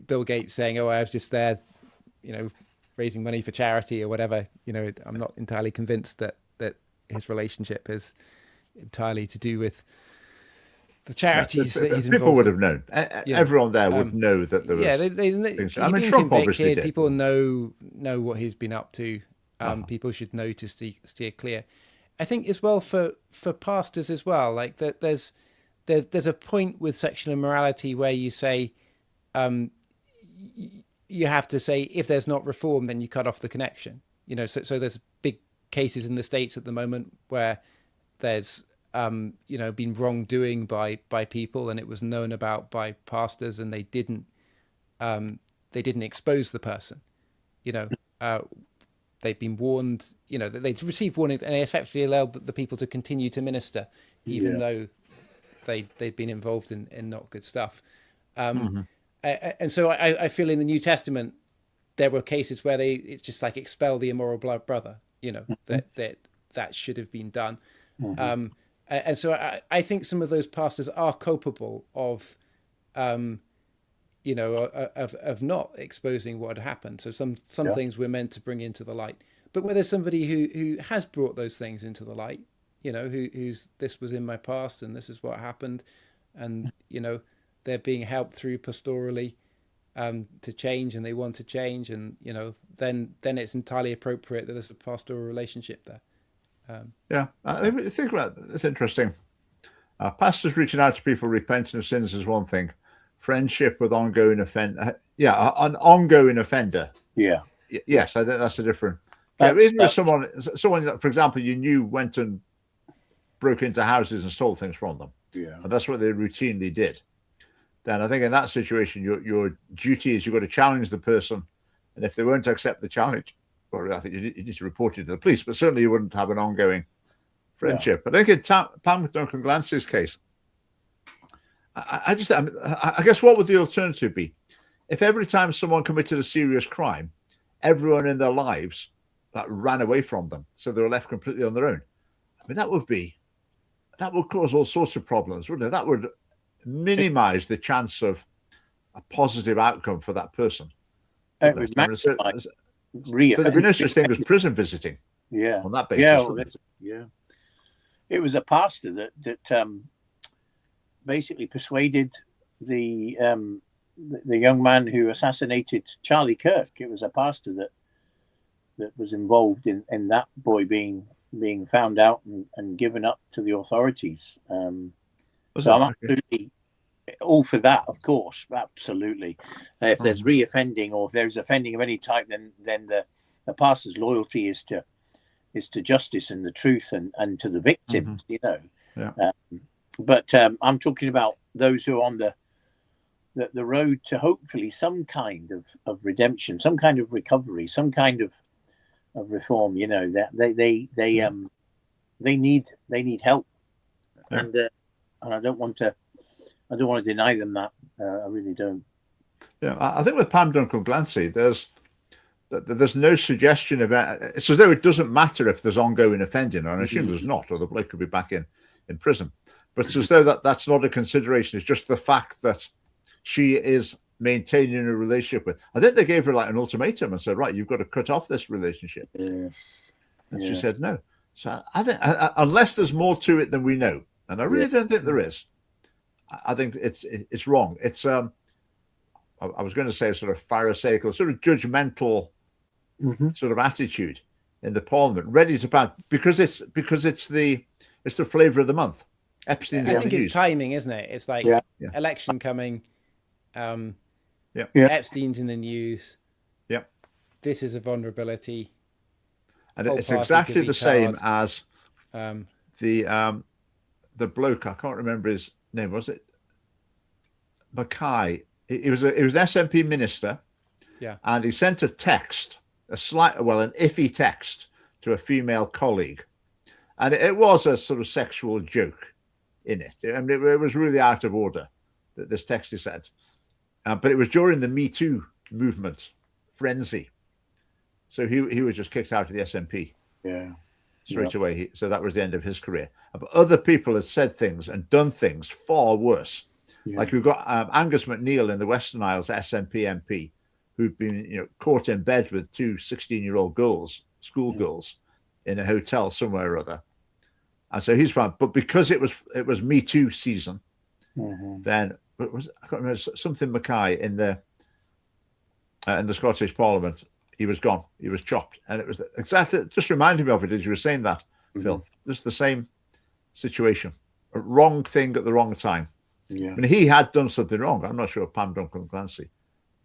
Speaker 2: Bill Gates saying, oh, I was just there, you know, raising money for charity or whatever. You know, I'm not entirely convinced that his relationship is entirely to do with the charities that he's involved in.
Speaker 1: People would have known. Everyone there would know that there was.
Speaker 2: Yeah,
Speaker 1: things. I mean, Trump obviously did.
Speaker 2: People know what he's been up to. People should know to steer clear. I think as well for pastors as well, like that there's a point with sexual immorality where you say you have to say, if there's not reform, then you cut off the connection. You know, so there's big cases in the States at the moment where there's you know, been wrongdoing by people, and it was known about by pastors, and they didn't expose the person. You know, they've been warned. You know, that they'd received warning, and they effectively allowed the people to continue to minister, even though they'd been involved in not good stuff. And so I feel in the New Testament there were cases where it's just like expel the immoral brother. You know, that should have been done. And so I think some of those pastors are culpable of, you know, of not exposing what had happened. So some things we're meant to bring into the light. But where there's somebody who has brought those things into the light, you know, who's this was in my past and this is what happened, and you know they're being helped through pastorally to change, and they want to change, and you know then it's entirely appropriate that there's a pastoral relationship there.
Speaker 1: I think about it's interesting. Pastors reaching out to people repenting of sins is one thing. Friendship with ongoing offender, an ongoing offender. Yes, I think that's a different. Someone that, for example, you knew went and broke into houses and stole things from them. And that's what they routinely did. Then I think in that situation, your duty is you've got to challenge the person, and if they won't accept the challenge, well, I think you need to report it to the police, but certainly you wouldn't have an ongoing friendship. But I think in Pam Duncan-Glancy's case, I guess what would the alternative be? if every time someone committed a serious crime, everyone in their lives ran away from them, so they were left completely on their own, I mean, that would cause all sorts of problems, wouldn't it? That would minimize the chance of a positive outcome for that person.
Speaker 3: It would
Speaker 1: so there'd be no such thing as prison visiting.
Speaker 3: Yeah.
Speaker 1: On that basis.
Speaker 3: Yeah. It was a pastor that basically persuaded the young man who assassinated Charlie Kirk. It was a pastor that was involved in that boy being found out and given up to the authorities. So I'm absolutely all for that, of course, absolutely. If there's reoffending or if there's offending of any type, then the pastor's loyalty is to justice and the truth and to the victims, you know.
Speaker 1: Yeah.
Speaker 3: But I'm talking about those who are on the road to hopefully some kind of redemption, some kind of recovery, some kind of reform. You know, that they need help, and I don't want to deny them that. I really don't.
Speaker 1: Yeah, I think with Pam Duncan-Glancy, there's no suggestion of it. It's as though it doesn't matter if there's ongoing offending, and I assume there's not, or the bloke could be back in prison. But it's as though that's not a consideration. It's just the fact that she is maintaining a relationship with. I think they gave her like an ultimatum and said, right, you've got to cut off this relationship.
Speaker 3: Yes.
Speaker 1: And she said no. So I think unless there's more to it than we know, and I really don't think there is, I think it's wrong. It's I was going to say a sort of pharisaical, sort of judgmental sort of attitude in the Parliament, ready to ban because it's the flavour of the month. Epstein's
Speaker 2: I think it's timing, isn't it? It's like election coming. Epstein's in the news.
Speaker 1: Yep.
Speaker 2: This is a vulnerability.
Speaker 1: And it's exactly the same as the bloke, I can't remember his name, was it Mackay? He was an SNP minister.
Speaker 2: Yeah.
Speaker 1: And he sent a text, an iffy text to a female colleague. And it was a sort of sexual joke in it. I mean, it was really out of order, that this text he sent. But it was during the Me Too movement frenzy. So he was just kicked out of the SNP straight away. So that was the end of his career. But other people had said things and done things far worse. Yeah. Like we've got Angus MacNeil in the Western Isles, SNP MP, who'd been caught in bed with two 16-year-old girls, schoolgirls, in a hotel somewhere or other. And so he's fine. But because it was Me Too season, then I can't remember, something Mackay in the Scottish Parliament, he was gone. He was chopped. And it was exactly, just reminded me of it as you were saying that, Phil. Just the same situation. A wrong thing at the wrong time. Yeah. I mean, he had done something wrong. I'm not sure Pam Duncan-Glancy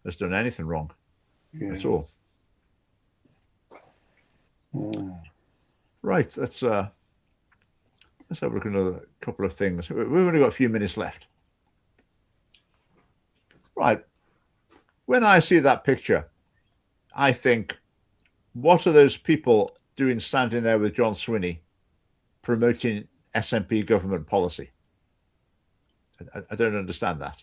Speaker 1: has done anything wrong at all. Right, let's have a look at another couple of things. We've only got a few minutes left. Right. When I see that picture, I think, what are those people doing standing there with John Swinney promoting SNP government policy? I don't understand that.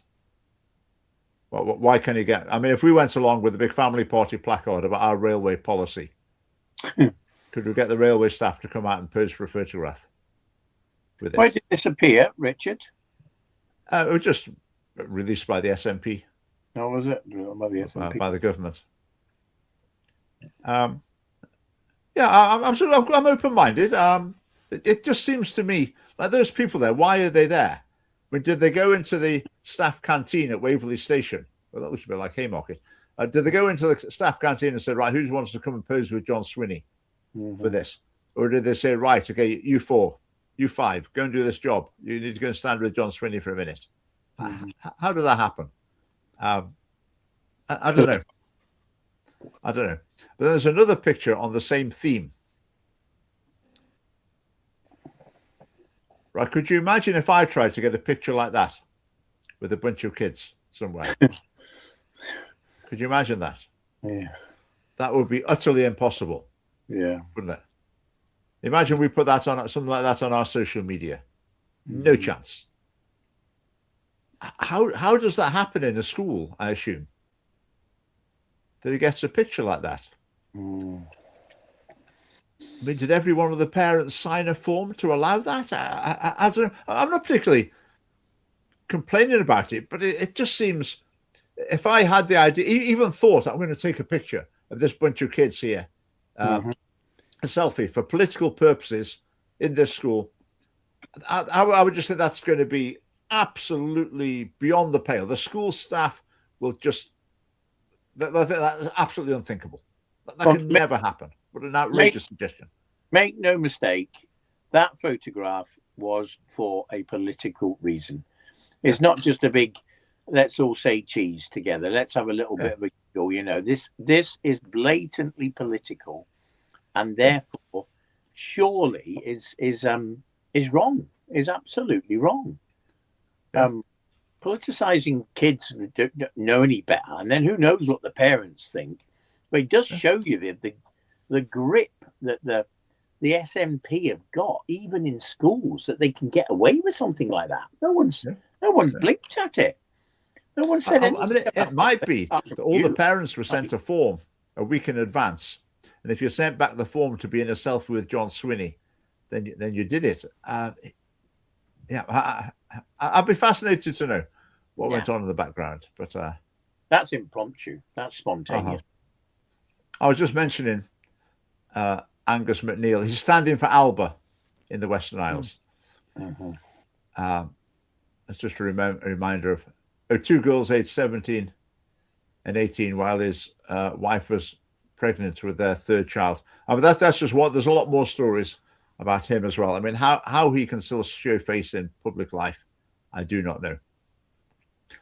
Speaker 1: Why can you get... I mean, if we went along with a big family party placard about our railway policy, could we get the railway staff to come out and pose for a photograph with it?
Speaker 3: Where did this appear, Richard?
Speaker 1: It was just released by the SNP.
Speaker 3: Oh, was it? By the SNP?
Speaker 1: By the government. I'm open-minded. It just seems to me like those people there, why are they there? I mean, did they go into the staff canteen at Waverley Station? Well, that looks a bit like Haymarket. Did they go into the staff canteen and say, right, who wants to come and pose with John Swinney for this? Or did they say, right, okay, you four, you five, go and do this job. You need to go and stand with John Swinney for a minute. How did that happen? I don't know. I don't know. But there's another picture on the same theme. Right, could you imagine if I tried to get a picture like that with a bunch of kids somewhere? Could you imagine that?
Speaker 3: Yeah.
Speaker 1: That would be utterly impossible.
Speaker 3: Yeah.
Speaker 1: Wouldn't it? Imagine we put that on something like that on our social media. No chance. How does that happen in a school, I assume? that he gets a picture like that. I mean, did every one of the parents sign a form to allow that? I don't know. I'm not particularly complaining about it, but it just seems, if I had the idea, even thought I'm going to take a picture of this bunch of kids here, a selfie for political purposes in this school, I would just say that's going to be absolutely beyond the pale. The school staff will just, that's absolutely unthinkable. That can never happen. What an outrageous suggestion.
Speaker 3: Make no mistake, that photograph was for a political reason. It's not just a big, let's all say cheese together. Let's have a little bit of a giggle. You know, this is blatantly political, and therefore, surely is wrong. Is absolutely wrong. Politicizing kids that don't know any better, and then who knows what the parents think. But it does show you the grip that the SNP have got, even in schools, that they can get away with something like that. No one's blinked at it. No one said anything.
Speaker 1: I mean, it might be that all the parents were sent a form a week in advance, and if you sent back the form to be in a selfie with John Swinney, then you did it. I'd be fascinated to know what went on in the background. But
Speaker 3: that's impromptu. That's spontaneous.
Speaker 1: I was just mentioning Angus MacNeil. He's standing for Alba in the Western Isles. It's just a reminder of two girls aged 17 and 18 while his wife was pregnant with their third child. I mean, that's just what. There's a lot more stories about him as well. I mean, how he can still show face in public life, I do not know.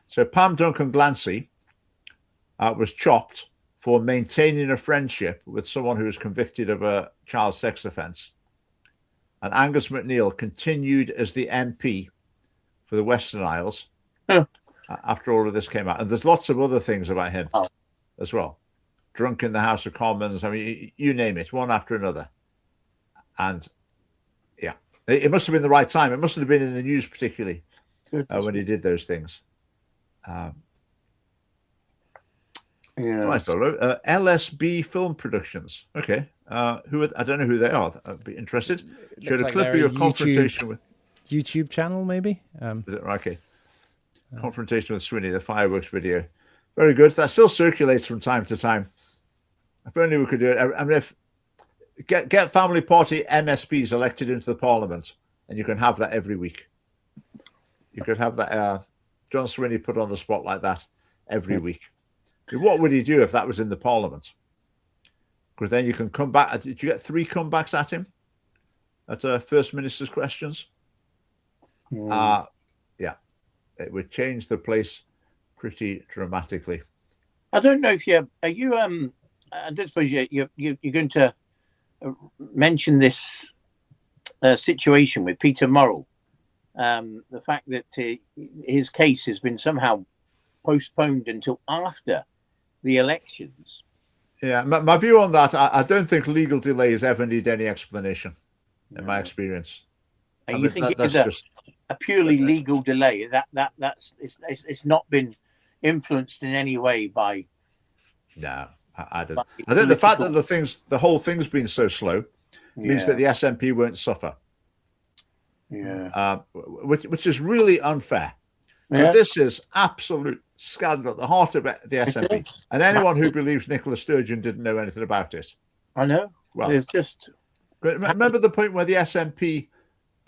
Speaker 1: So Pam Duncan Glancy was chopped for maintaining a friendship with someone who was convicted of a child sex offence. And Angus MacNeil continued as the MP for the Western Isles after all of this came out. And there's lots of other things about him as well. Drunk in the House of Commons. I mean, you name it, one after another. And yeah, it must have been the right time. It mustn't have been in the news particularly when he did those things. Right, LSB Film Productions. Okay, I don't know who they are. I'd be interested. Showed a clip of your confrontation with
Speaker 2: YouTube channel, maybe.
Speaker 1: Is it okay? Confrontation with Swinney, the fireworks video. Very good. That still circulates from time to time. If only we could do it. I mean, if get family party MSPs elected into the parliament, and you can have that every week. You could have that John Swinney put on the spot like that every week. What would he do if that was in the parliament? Because then you can come back. Did you get 3 comebacks at him at First Minister's questions? Yeah, it would change the place pretty dramatically.
Speaker 3: I don't know if you I don't suppose you're going to mention this situation with Peter Murrell. The fact that his case has been somehow postponed until after the elections.
Speaker 1: Yeah, my view on that, I don't think legal delays ever need any explanation, in my experience.
Speaker 3: And you think it's just a purely legal delay? It's not been influenced in any way by.
Speaker 1: No, I don't. I think the fact that the whole thing's been so slow means that the SNP won't suffer.
Speaker 3: Yeah.
Speaker 1: Which is really unfair. Yeah. This is absolute scandal at the heart of the SNP. And anyone who believes Nicola Sturgeon didn't know anything about it.
Speaker 3: I know. Well, it's just.
Speaker 1: Remember the point where the SNP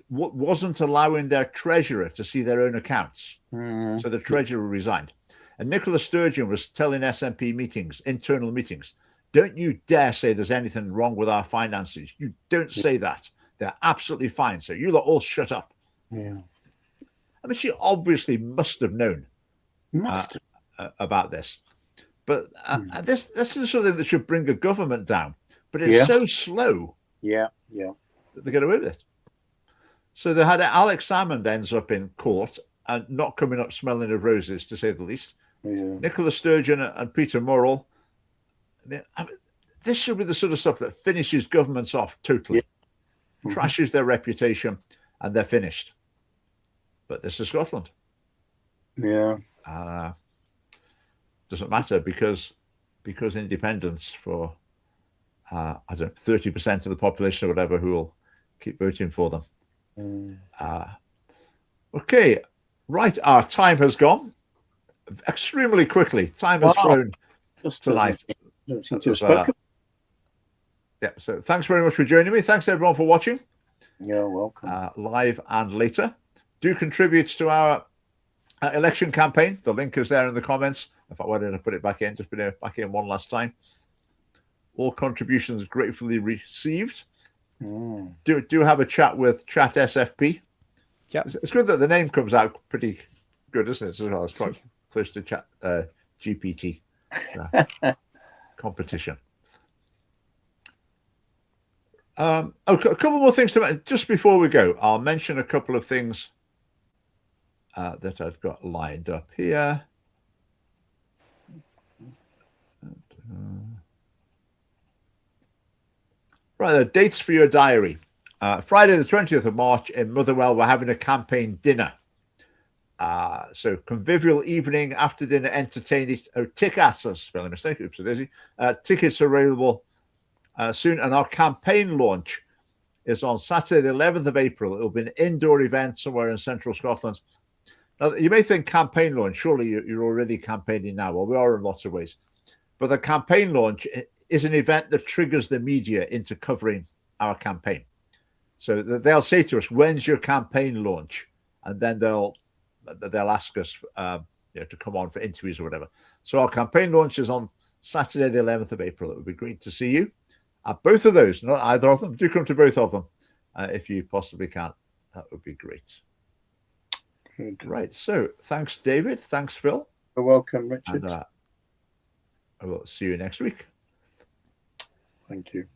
Speaker 1: wasn't allowing their treasurer to see their own accounts. So the treasurer resigned. And Nicola Sturgeon was telling SNP meetings, internal meetings, don't you dare say there's anything wrong with our finances. You don't say that. They're absolutely fine. So you lot all shut up.
Speaker 3: Yeah.
Speaker 1: I mean, she obviously must have known about this. But this is something that should bring a government down. But it's so slow.
Speaker 3: Yeah.
Speaker 1: That they get away with it. So they had Alex Salmond ends up in court and not coming up smelling of roses, to say the least.
Speaker 3: Yeah.
Speaker 1: Nicola Sturgeon and Peter Murrell. I mean, this should be the sort of stuff that finishes governments off totally. Yeah. Trashes their reputation, and they're finished. But this is Scotland.
Speaker 3: Yeah.
Speaker 1: Doesn't matter because because independents for, I don't know, 30% of the population or whatever who will keep voting for them. Okay, right. Our time has gone extremely quickly. Time has flown tonight. Yeah, so thanks very much for joining me. Thanks everyone for watching.
Speaker 3: You're welcome.
Speaker 1: Live and later. Do contribute to our election campaign. The link is there in the comments. In fact, why didn't I put it back in? Just put it back in one last time. All contributions gratefully received. Do have a chat with Chat SFP.
Speaker 2: Yeah,
Speaker 1: it's good that the name comes out pretty good, isn't it? It's quite close to Chat GPT. So, competition. A couple more things to just before we go. I'll mention a couple of things that I've got lined up here. Right, the dates for your diary. Friday the 20th of March in Motherwell, we're having a campaign dinner. So convivial evening, after dinner entertaining. Tickets, spelling mistake, oops, daisy. Tickets are available soon, and our campaign launch is on Saturday the 11th of April. It'll be an indoor event somewhere in central Scotland. Now, you may think campaign launch, surely you're already campaigning now. Well, we are in lots of ways. But the campaign launch is an event that triggers the media into covering our campaign. So they'll say to us, when's your campaign launch? And then they'll ask us to come on for interviews or whatever. So our campaign launch is on Saturday the 11th of April. It would be great to see you at both of those, not either of them. Do come to both of them if you possibly can. That would be great. Good. Right. So thanks, David. Thanks, Phil.
Speaker 3: You're welcome, Richard.
Speaker 1: And I will see you next week.
Speaker 3: Thank you.